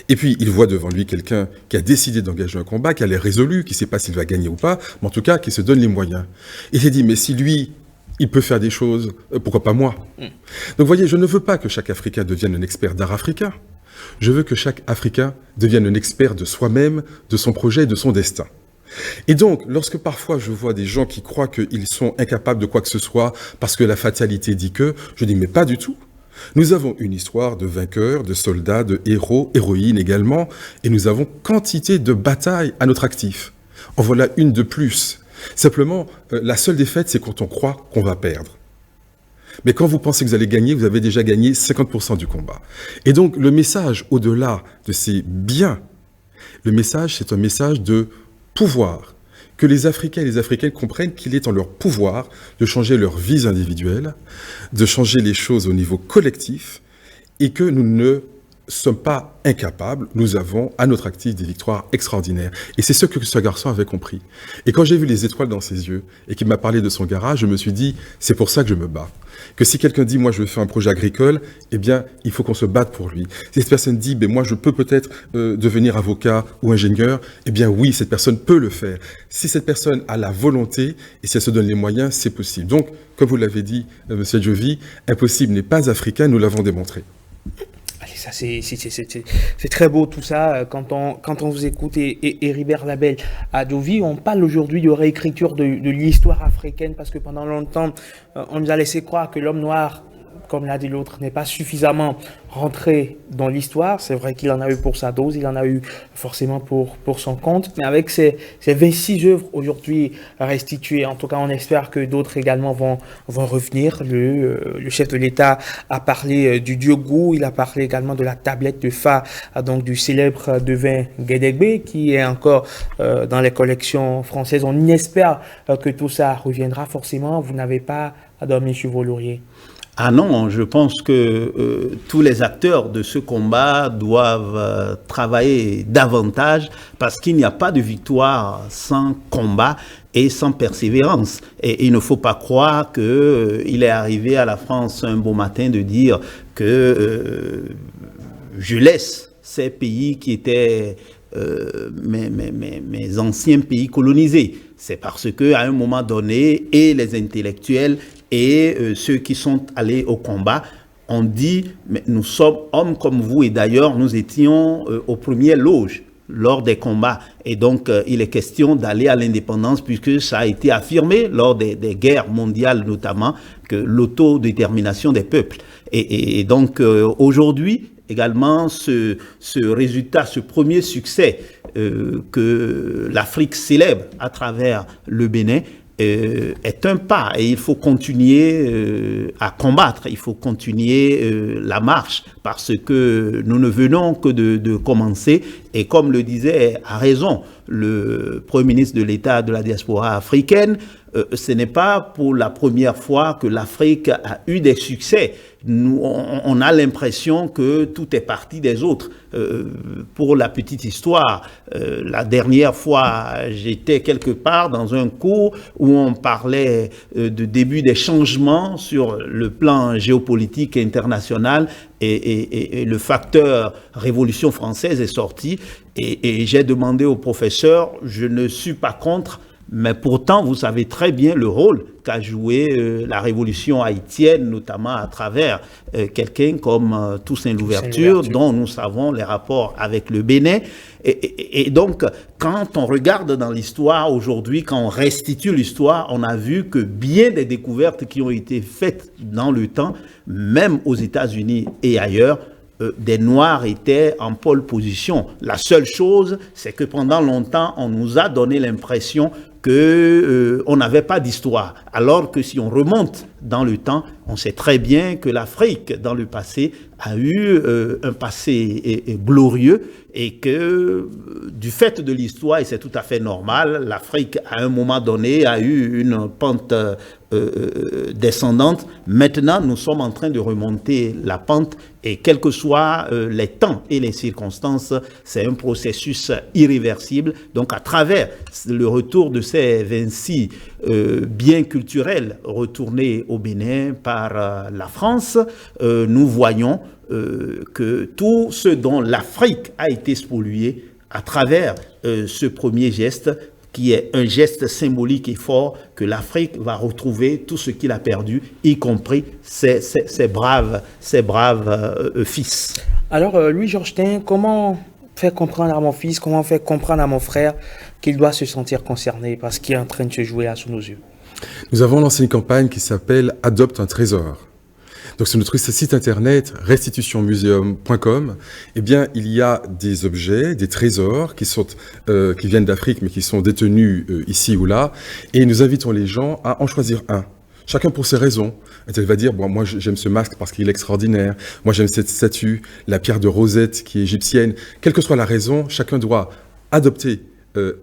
Et puis, il voit devant lui quelqu'un qui a décidé d'engager un combat, qui a l'air résolu, qui ne sait pas s'il va gagner ou pas, mais en tout cas, qui se donne les moyens. Et il s'est dit, mais si lui, il peut faire des choses, pourquoi pas moi? Donc, vous voyez, je ne veux pas que chaque Africain devienne un expert d'art africain. Je veux que chaque Africain devienne un expert de soi-même, de son projet et de son destin. Et donc, lorsque parfois je vois des gens qui croient qu'ils sont incapables de quoi que ce soit parce que la fatalité dit que, je dis mais pas du tout. Nous avons une histoire de vainqueurs, de soldats, de héros, héroïnes également, et nous avons quantité de batailles à notre actif. En voilà une de plus. Simplement, la seule défaite, c'est quand on croit qu'on va perdre. Mais quand vous pensez que vous allez gagner, vous avez déjà gagné 50% du combat. Et donc, le message, au-delà de ces biens, le message, c'est un message de pouvoir. Que les Africains et les Africaines comprennent qu'il est en leur pouvoir de changer leurs vies individuelles, de changer les choses au niveau collectif, et que nous ne sommes pas incapables, nous avons à notre actif des victoires extraordinaires. Et c'est ce que ce garçon avait compris. Et quand j'ai vu les étoiles dans ses yeux, et qu'il m'a parlé de son garage, je me suis dit, c'est pour ça que je me bats. Que si quelqu'un dit, moi je veux faire un projet agricole, eh bien, il faut qu'on se batte pour lui. Si cette personne dit, ben moi je peux peut-être devenir avocat ou ingénieur, eh bien oui, cette personne peut le faire. Si cette personne a la volonté, et si elle se donne les moyens, c'est possible. Donc, comme vous l'avez dit, Monsieur Djovi, impossible n'est pas africain, nous l'avons démontré. Ça, c'est très beau tout ça. Quand on vous écoute, et Ribert Label à Djovi, on parle aujourd'hui de réécriture de l'histoire africaine, parce que pendant longtemps, on nous a laissé croire que l'homme noir, comme l'a dit l'autre, n'est pas suffisamment rentré dans l'histoire. C'est vrai qu'il en a eu pour sa dose, il en a eu forcément pour son compte. Mais avec ces 26 œuvres aujourd'hui restituées, en tout cas on espère que d'autres également vont revenir. Le chef de l'État a parlé du dieu Gou, il a parlé également de la tablette de Fa, donc du célèbre devin Guédégbé, qui est encore dans les collections françaises. On espère que tout ça reviendra forcément. Vous n'avez pas à dormir sur vos lauriers. Ah non, je pense que tous les acteurs de ce combat doivent travailler davantage, parce qu'il n'y a pas de victoire sans combat et sans persévérance. Et il ne faut pas croire qu'il est arrivé à la France un beau matin de dire que je laisse ces pays qui étaient mes anciens pays colonisés. C'est parce qu'à un moment donné, et les intellectuels et ceux qui sont allés au combat ont dit, mais nous sommes hommes comme vous, et d'ailleurs nous étions aux premières loges lors des combats, et donc il est question d'aller à l'indépendance, puisque ça a été affirmé lors des guerres mondiales notamment, que l'autodétermination des peuples. Et donc aujourd'hui également ce résultat, ce premier succès que l'Afrique célèbre à travers le Bénin est un pas, et il faut continuer à combattre, il faut continuer la marche, parce que nous ne venons que de commencer, et comme le disait à raison le Premier ministre de l'État de la diaspora africaine, ce n'est pas pour la première fois que l'Afrique a eu des succès. Nous, on a l'impression que tout est parti des autres. Pour la petite histoire, la dernière fois, j'étais quelque part dans un cours où on parlait de début des changements sur le plan géopolitique international, et le facteur Révolution française est sorti, et j'ai demandé au professeur, je ne suis pas contre, mais pourtant, vous savez très bien le rôle qu'a joué la révolution haïtienne, notamment à travers quelqu'un comme Toussaint Louverture, dont nous savons les rapports avec le Bénin. Et donc, quand on regarde dans l'histoire aujourd'hui, quand on restitue l'histoire, on a vu que bien des découvertes qui ont été faites dans le temps, même aux États-Unis et ailleurs, des Noirs étaient en pole position. La seule chose, c'est que pendant longtemps, on nous a donné l'impression qu'on n'avait pas d'histoire. Alors que si on remonte dans le temps, on sait très bien que l'Afrique, dans le passé, a eu un passé glorieux, et que du fait de l'histoire, et c'est tout à fait normal, l'Afrique, à un moment donné, a eu une pente descendante. Maintenant, nous sommes en train de remonter la pente, et quels que soient les temps et les circonstances, c'est un processus irréversible. Donc, à travers le retour de ces 26 biens culturels retournés au Bénin par la France, nous voyons que tout ce dont l'Afrique a été spoliée à travers ce premier geste, qui est un geste symbolique et fort que l'Afrique va retrouver tout ce qu'il a perdu, y compris ses braves fils. Alors, Louis-Georges Tin, comment faire comprendre à mon fils, comment faire comprendre à mon frère qu'il doit se sentir concerné par ce qui est en train de se jouer sous nos yeux? Nous avons lancé une campagne qui s'appelle « Adopte un trésor ». Donc sur notre site internet restitutionmuseum.com, eh bien il y a des objets, des trésors qui viennent d'Afrique mais qui sont détenus ici ou là, et nous invitons les gens à en choisir un. Chacun pour ses raisons. Elle va dire, bon, moi j'aime ce masque parce qu'il est extraordinaire, moi j'aime cette statue, la pierre de Rosette qui est égyptienne. Quelle que soit la raison, chacun doit adopter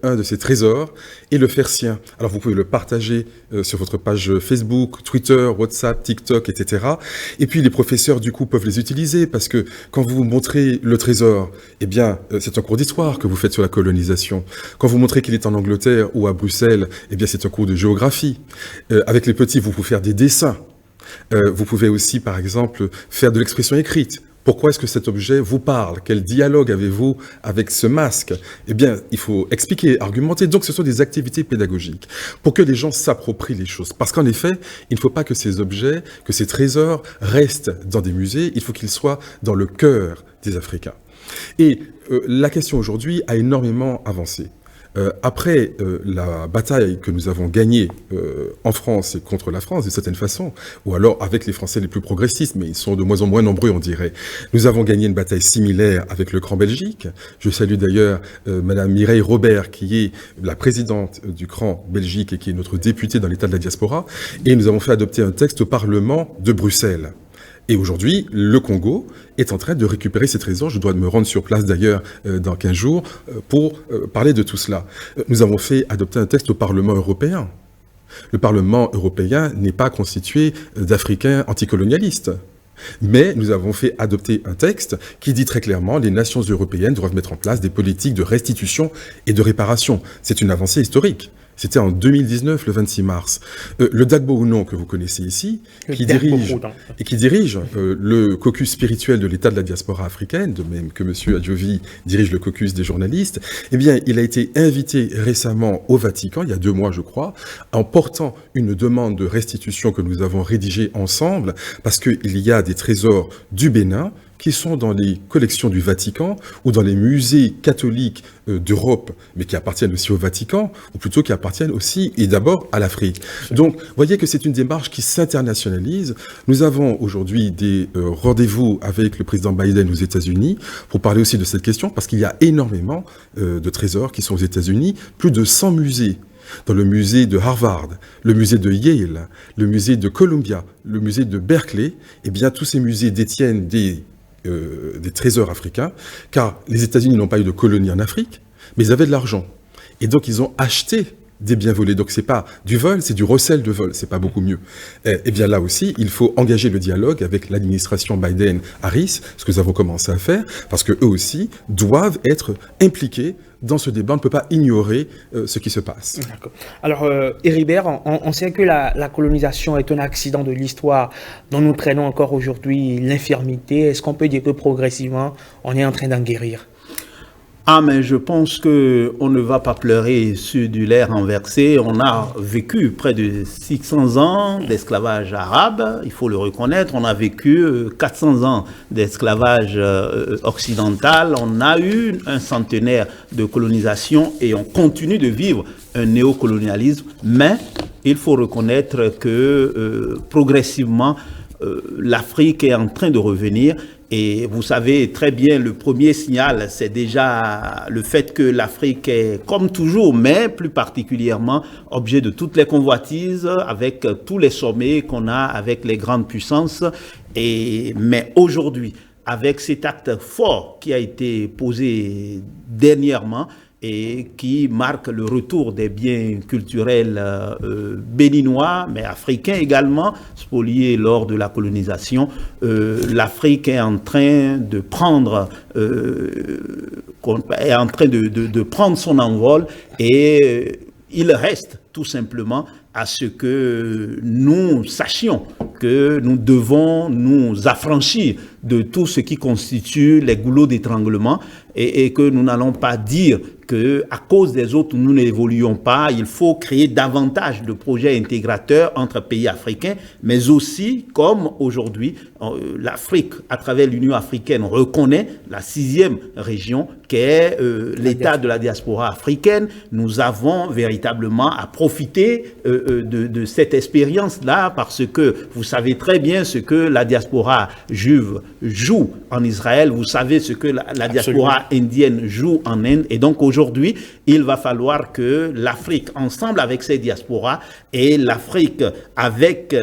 un de ces trésors et le faire sien. Alors vous pouvez le partager sur votre page Facebook, Twitter, WhatsApp, TikTok, etc. Et puis les professeurs du coup peuvent les utiliser parce que quand vous montrez le trésor, eh bien c'est un cours d'histoire que vous faites sur la colonisation. Quand vous montrez qu'il est en Angleterre ou à Bruxelles, eh bien c'est un cours de géographie. Avec les petits, vous pouvez faire des dessins. Vous pouvez aussi, par exemple, faire de l'expression écrite. Pourquoi est-ce que cet objet vous parle? Quel dialogue avez-vous avec ce masque? Eh bien, il faut expliquer, argumenter. Donc, ce sont des activités pédagogiques pour que les gens s'approprient les choses. Parce qu'en effet, il ne faut pas que ces objets, que ces trésors restent dans des musées. Il faut qu'ils soient dans le cœur des Africains. Et la question aujourd'hui a énormément avancé. Après la bataille que nous avons gagnée en France et contre la France, d'une certaine façon, ou alors avec les Français les plus progressistes, mais ils sont de moins en moins nombreux, on dirait. Nous avons gagné une bataille similaire avec le CRAN Belgique. Je salue d'ailleurs Madame Mireille Robert, qui est la présidente du CRAN Belgique et qui est notre députée dans l'État de la diaspora. Et nous avons fait adopter un texte au Parlement de Bruxelles. Et aujourd'hui, le Congo est en train de récupérer ses trésors. Je dois me rendre sur place d'ailleurs dans 15 jours pour parler de tout cela. Nous avons fait adopter un texte au Parlement européen. Le Parlement européen n'est pas constitué d'Africains anticolonialistes. Mais nous avons fait adopter un texte qui dit très clairement que les nations européennes doivent mettre en place des politiques de restitution et de réparation. C'est une avancée historique. C'était en 2019, le 26 mars. Le Dagbo Ounon, que vous connaissez ici, qui dirige le caucus spirituel de l'État de la diaspora africaine, de même que M. Adjovi dirige le caucus des journalistes, eh bien, il a été invité récemment au Vatican, il y a 2 mois, je crois, en portant une demande de restitution que nous avons rédigée ensemble, parce qu'il y a des trésors du Bénin, qui sont dans les collections du Vatican ou dans les musées catholiques d'Europe, mais qui appartiennent aussi au Vatican, ou plutôt qui appartiennent aussi et d'abord à l'Afrique. Donc, vous voyez que c'est une démarche qui s'internationalise. Nous avons aujourd'hui des rendez-vous avec le président Biden aux États-Unis pour parler aussi de cette question, parce qu'il y a énormément de trésors qui sont aux États-Unis, plus de 100 musées. Dans le musée de Harvard, le musée de Yale, le musée de Columbia, le musée de Berkeley, eh bien tous ces musées détiennent des trésors africains, car les États-Unis n'ont pas eu de colonie en Afrique, mais ils avaient de l'argent. Et donc ils ont acheté des biens volés. Donc c'est pas du vol, c'est du recel de vol, c'est pas beaucoup mieux. Et bien là aussi, il faut engager le dialogue avec l'administration Biden-Harris, ce que nous avons commencé à faire, parce que eux aussi doivent être impliqués dans ce débat. On ne peut pas ignorer ce qui se passe. D'accord. Alors, Héribert, on sait que la colonisation est un accident de l'histoire dont nous traînons encore aujourd'hui l'infirmité. Est-ce qu'on peut dire que progressivement, on est en train d'en guérir? Ah, mais je pense qu'on ne va pas pleurer sur du lait renversé. On a vécu près de 600 ans d'esclavage arabe, il faut le reconnaître. On a vécu 400 ans d'esclavage occidental. On a eu un centenaire de colonisation et on continue de vivre un néocolonialisme. Mais il faut reconnaître que progressivement, l'Afrique est en train de revenir. Et vous savez très bien, le premier signal, c'est déjà le fait que l'Afrique est, comme toujours, mais plus particulièrement, objet de toutes les convoitises, avec tous les sommets qu'on a avec les grandes puissances. Mais aujourd'hui, avec cet acte fort qui a été posé dernièrement, et qui marque le retour des biens culturels béninois, mais africains également, spoliés lors de la colonisation. L'Afrique est en train de prendre, prendre son envol et il reste tout simplement à ce que nous sachions que nous devons nous affranchir de tout ce qui constitue les goulots d'étranglement et que nous n'allons pas dire qu'à cause des autres, nous n'évoluons pas. Il faut créer davantage de projets intégrateurs entre pays africains, mais aussi, comme aujourd'hui, l'Afrique, à travers l'Union africaine, reconnaît la 6e région qu'est l'état de la diaspora africaine. Nous avons véritablement à profiter de cette expérience-là parce que vous savez très bien ce que la diaspora juive joue en Israël, vous savez ce que la diaspora indienne joue en Inde, et donc aujourd'hui, il va falloir que l'Afrique, ensemble avec ses diasporas, et l'Afrique avec,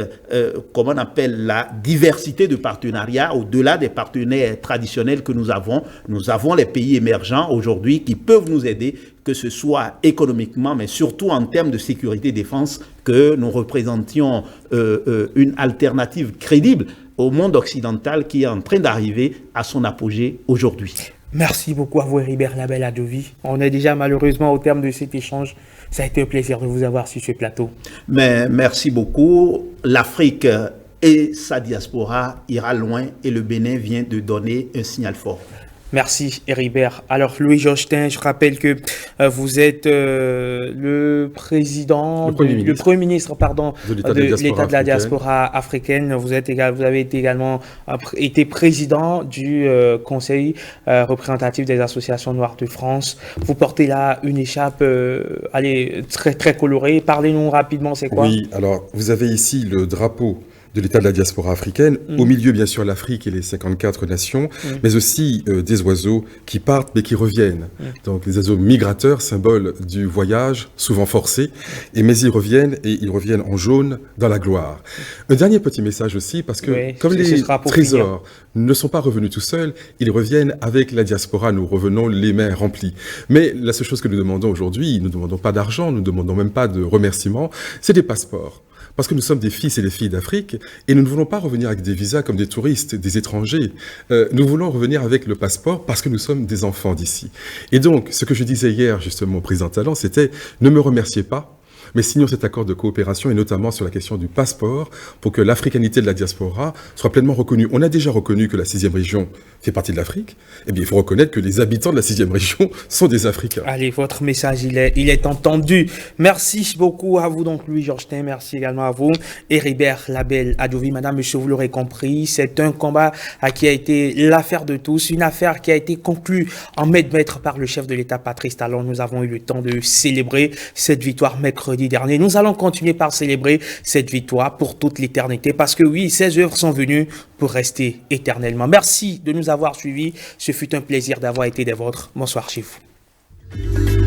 comment on appelle, la diversité de partenariats, au-delà des partenaires traditionnels que nous avons les pays émergents aujourd'hui qui peuvent nous aider, que ce soit économiquement, mais surtout en termes de sécurité et défense, que nous représentions une alternative crédible au monde occidental qui est en train d'arriver à son apogée aujourd'hui. Merci beaucoup à vous, Heribert Label Adovi. On est déjà malheureusement au terme de cet échange. Ça a été un plaisir de vous avoir sur ce plateau. Mais merci beaucoup. L'Afrique et sa diaspora ira loin et le Bénin vient de donner un signal fort. Merci, Heribert. Alors, Louis-Georges Tin, je rappelle que vous êtes le Premier ministre de l'État de la diaspora africaine. Vous avez également été président du Conseil représentatif des associations noires de France. Vous portez là une écharpe très, très colorée. Parlez-nous rapidement, c'est quoi? Oui, alors, vous avez ici le drapeau de l'État de la diaspora africaine, au milieu bien sûr l'Afrique et les 54 nations, mais aussi des oiseaux qui partent mais qui reviennent. Donc les oiseaux migrateurs, symbole du voyage, souvent forcé, mais ils reviennent en jaune dans la gloire. Un dernier petit message aussi, parce que comme les trésors ne sont pas revenus tout seuls, ils reviennent avec la diaspora, nous revenons les mains remplies. Mais la seule chose que nous demandons aujourd'hui, nous ne demandons pas d'argent, nous ne demandons même pas de remerciements, c'est des passeports. Parce que nous sommes des fils et des filles d'Afrique et nous ne voulons pas revenir avec des visas comme des touristes, des étrangers. Nous voulons revenir avec le passeport parce que nous sommes des enfants d'ici. Et donc, ce que je disais hier justement au président Talon, c'était ne me remerciez pas, mais signons cet accord de coopération et notamment sur la question du passeport pour que l'africanité de la diaspora soit pleinement reconnue. On a déjà reconnu que la 6e région fait partie de l'Afrique. Eh bien, il faut reconnaître que les habitants de la 6e région sont des Africains. Allez, votre message, il est entendu. Merci beaucoup à vous, donc, Louis-Georges Tin. Merci également à vous, Heribert Label Adovi. Madame, monsieur, vous l'aurez compris, c'est un combat qui a été l'affaire de tous, une affaire qui a été conclue en maître par le chef de l'État, Patrice Talon. Nous avons eu le temps de célébrer cette victoire mercredi dernier. Nous allons continuer par célébrer cette victoire pour toute l'éternité parce que oui, ces œuvres sont venues pour rester éternellement. Merci de nous avoir suivis. Ce fut un plaisir d'avoir été des vôtres. Bonsoir chez vous.